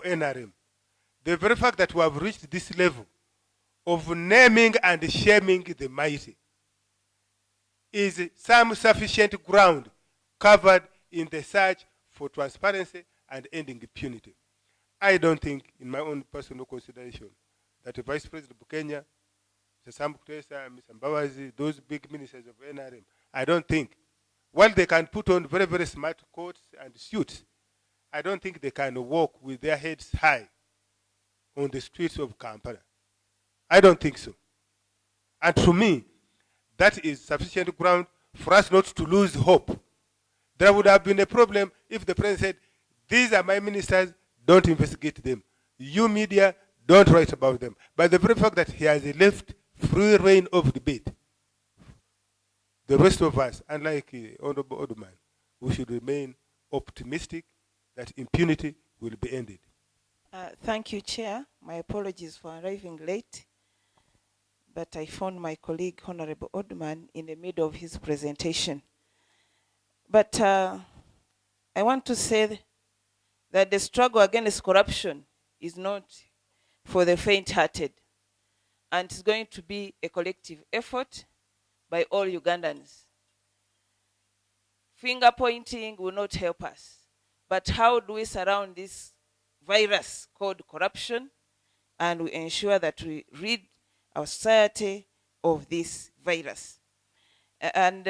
NRM. The very fact that we have reached this level of naming and shaming the mighty is some sufficient ground covered in the search for transparency and ending impunity. I don't think, in my own personal consideration, that the Vice President of Kenya, Mr. Sam Kutesa, Mr. Mbabazi, those big ministers of NRM, I don't think, while they can put on very, very smart coats and suits, I don't think they can walk with their heads high on the streets of Kampala. I don't think so. And to me, that is sufficient ground for us not to lose hope. There would have been a problem if the president said, these are my ministers, don't investigate them. You media, don't write about them. But the very fact that he has left free reign of debate, the rest of us, unlike Honorable Odman, we should remain optimistic that impunity will be ended. Thank you, Chair. My apologies for arriving late, but I found my colleague, Honorable Odman, in the middle of his presentation. But I want to say that the struggle against corruption is not for the faint-hearted, and it's going to be a collective effort by all Ugandans. Finger pointing will not help us, but how do we surround this virus called corruption, and we ensure that we rid our society of this virus? And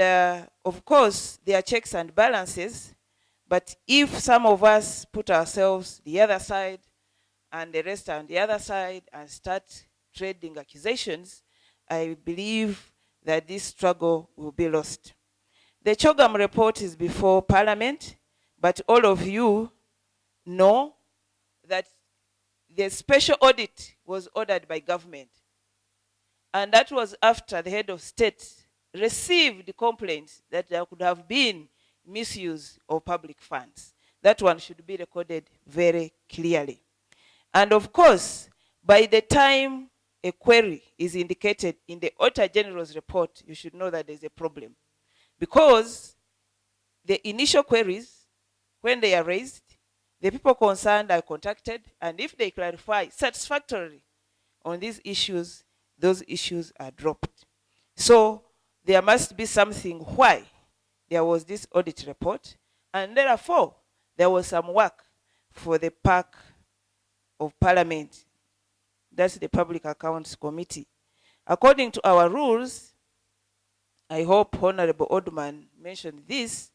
of course, there are checks and balances, but if some of us put ourselves the other side and the rest on the other side and start trading accusations, I believe that this struggle will be lost. The CHOGM report is before Parliament, but all of you know that the special audit was ordered by government. And that was after the head of state received complaints that there could have been misuse of public funds. That one should be recorded very clearly. And of course, by the time a query is indicated in the Auditor General's report, you should know that there's a problem. Because the initial queries, when they are raised, the people concerned are contacted, and if they clarify satisfactorily on these issues, those issues are dropped. So there must be something why there was this audit report, and therefore there was some work for the PAC of Parliament. That's the Public Accounts Committee. According to our rules, I hope Honorable Odman mentioned this,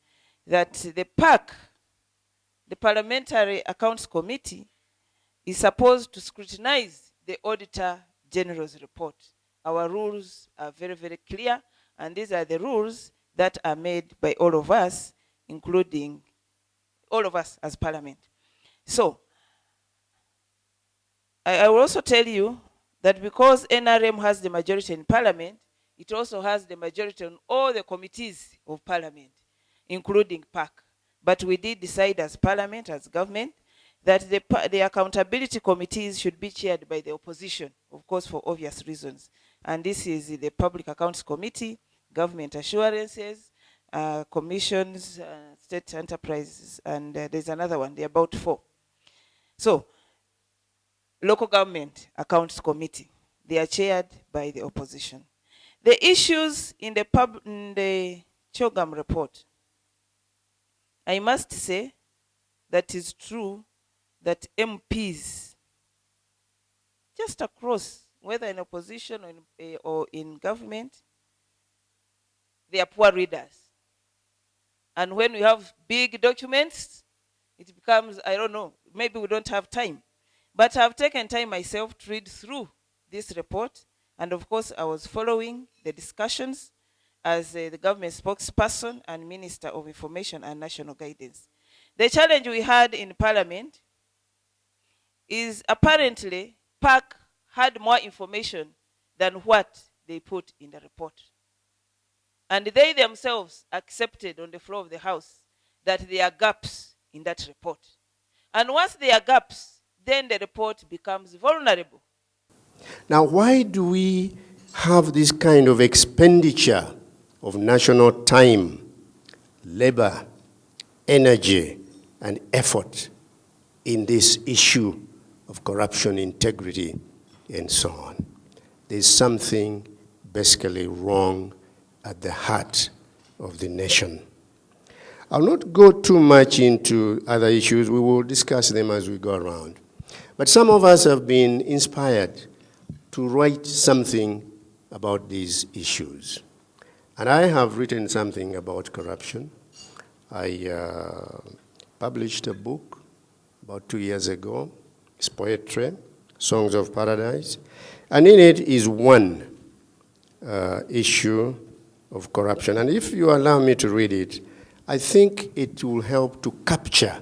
that the PAC, the Parliamentary Accounts Committee, is supposed to scrutinize the Auditor General's report. Our rules are very, very clear, and these are the rules that are made by all of us, including all of us as Parliament. So, I will also tell you that because NRM has the majority in Parliament, it also has the majority on all the committees of Parliament, including PAC. But we did decide as Parliament, as government, that the accountability committees should be chaired by the opposition, of course, for obvious reasons. And this is the Public Accounts Committee, Government Assurances, Commissions, State Enterprises, and there's another one, there are about 4. So, Local Government Accounts Committee, they are chaired by the opposition. The issues in the CHOGM report, I must say that it's true that MPs, just across, whether in opposition or in government, they are poor readers. And when we have big documents, it becomes, I don't know, maybe we don't have time. But I've taken time myself to read through this report, and of course I was following the discussions as the government spokesperson and Minister of Information and National Guidance. The challenge we had in Parliament is apparently PAC had more information than what they put in the report. And they themselves accepted on the floor of the House that there are gaps in that report. And once there are gaps, then the report becomes vulnerable. Now, why do we have this kind of expenditure of national time, labor, energy, and effort in this issue of corruption, integrity, and so on. There's something basically wrong at the heart of the nation. I'll not go too much into other issues. We will discuss them as we go around. But some of us have been inspired to write something about these issues. And I have written something about corruption. I published a book about 2 years ago. It's poetry, Songs of Paradise. And in it is one issue of corruption. And if you allow me to read it, I think it will help to capture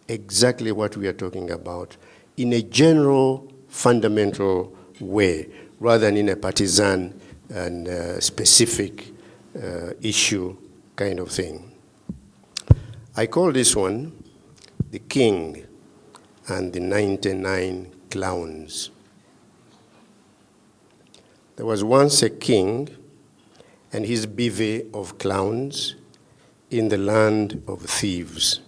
exactly what we are talking about in a general, fundamental way, rather than in a partisan and specific issue kind of thing. I call this one The King and the 99 Clowns. There was once a king and his bevy of clowns in the land of thieves.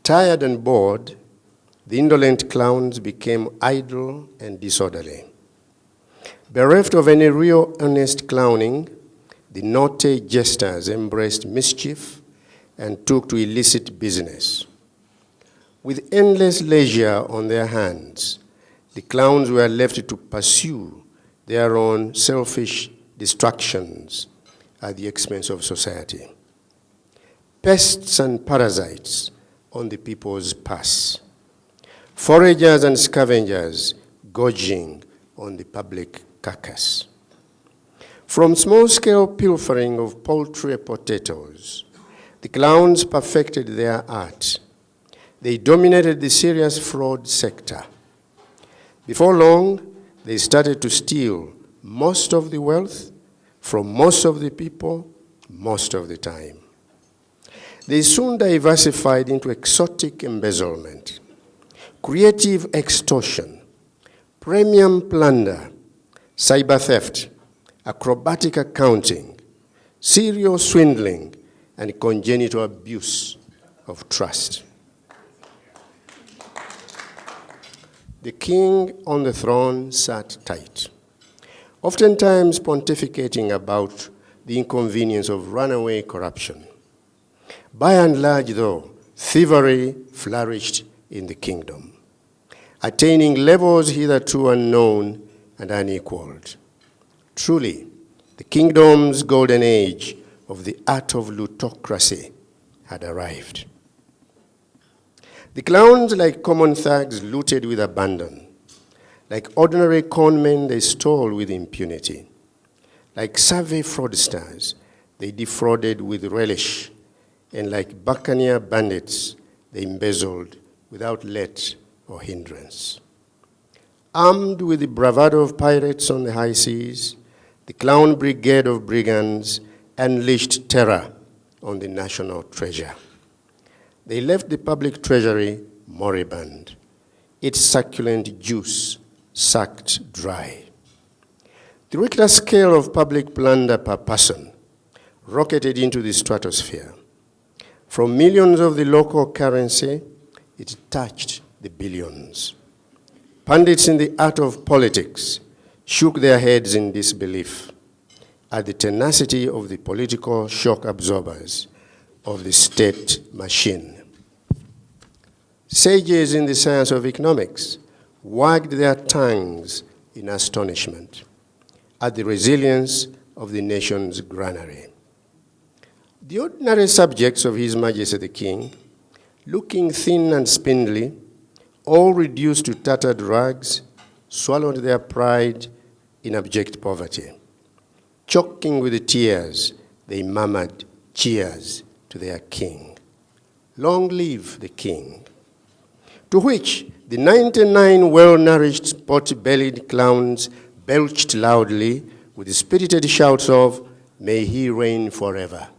Tired and bored, the indolent clowns became idle and disorderly. Bereft of any real earnest clowning, the naughty jesters embraced mischief and took to illicit business. With endless leisure on their hands, the clowns were left to pursue their own selfish distractions at the expense of society. Pests and parasites on the people's purse. Foragers and scavengers gorging on the public carcass. From small-scale pilfering of poultry potatoes, the clowns perfected their art. They dominated the serious fraud sector. Before long, they started to steal most of the wealth from most of the people, most of the time. They soon diversified into exotic embezzlement, creative extortion, premium plunder, cyber theft, acrobatic accounting, serial swindling, and congenital abuse of trust. The king on the throne sat tight, oftentimes pontificating about the inconvenience of runaway corruption. By and large, though, thievery flourished in the kingdom, attaining levels hitherto unknown and unequaled. Truly, the kingdom's golden age of the art of plutocracy had arrived. The clowns, like common thugs, looted with abandon. Like ordinary conmen, they stole with impunity. Like savvy fraudsters, they defrauded with relish. And like buccaneer bandits, they embezzled without let or hindrance. Armed with the bravado of pirates on the high seas, the clown brigade of brigands unleashed terror on the national treasure. They left the public treasury moribund, its succulent juice sucked dry. The Richter scale of public plunder per person rocketed into the stratosphere. From millions of the local currency, it touched the billions. Pundits in the art of politics shook their heads in disbelief at the tenacity of the political shock absorbers of the state machine. Sages in the science of economics wagged their tongues in astonishment at the resilience of the nation's granary. The ordinary subjects of His Majesty the King, looking thin and spindly, all reduced to tattered rags, swallowed their pride in abject poverty. Choking with tears, they murmured cheers to their king. Long live the king. To which the 99 well-nourished, pot-bellied clowns belched loudly with spirited shouts of, "May he reign forever."